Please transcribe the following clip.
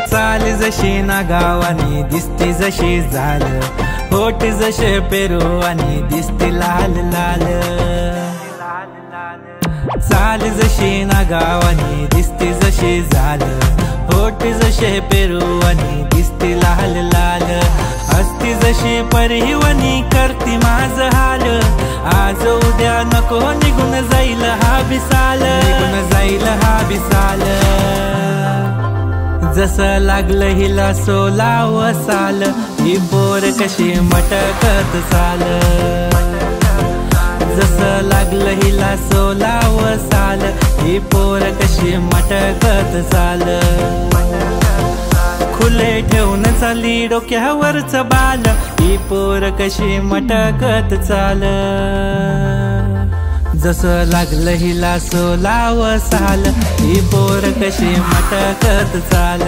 चाल जशी नागावानी दिसते जशी झाल, होठ जसे पेरू आणि दिसते लाल लाल। चाल जशी नागावानी दिसते जशी झाल, होठ जसे पेरू आणि दिसते लाल लाल। हसती जशी परिवनी करती माझ हाल, आज उद्या नको निघून जाईल हा विसाल, निघून जाईल हा विसाल। जसं लागलं हिला 16 साल, ही पोर कशी मटकत चाल। जसं लागलं हिला 16 साल, ही पोर कशी मटकत चाल। खुले ठेवून चाली डोक्यावरच बाल, ही पोर कशी मटकत चाल। जसं लागलं हिला 16 साल, ही पोर कशी मटकत चाल।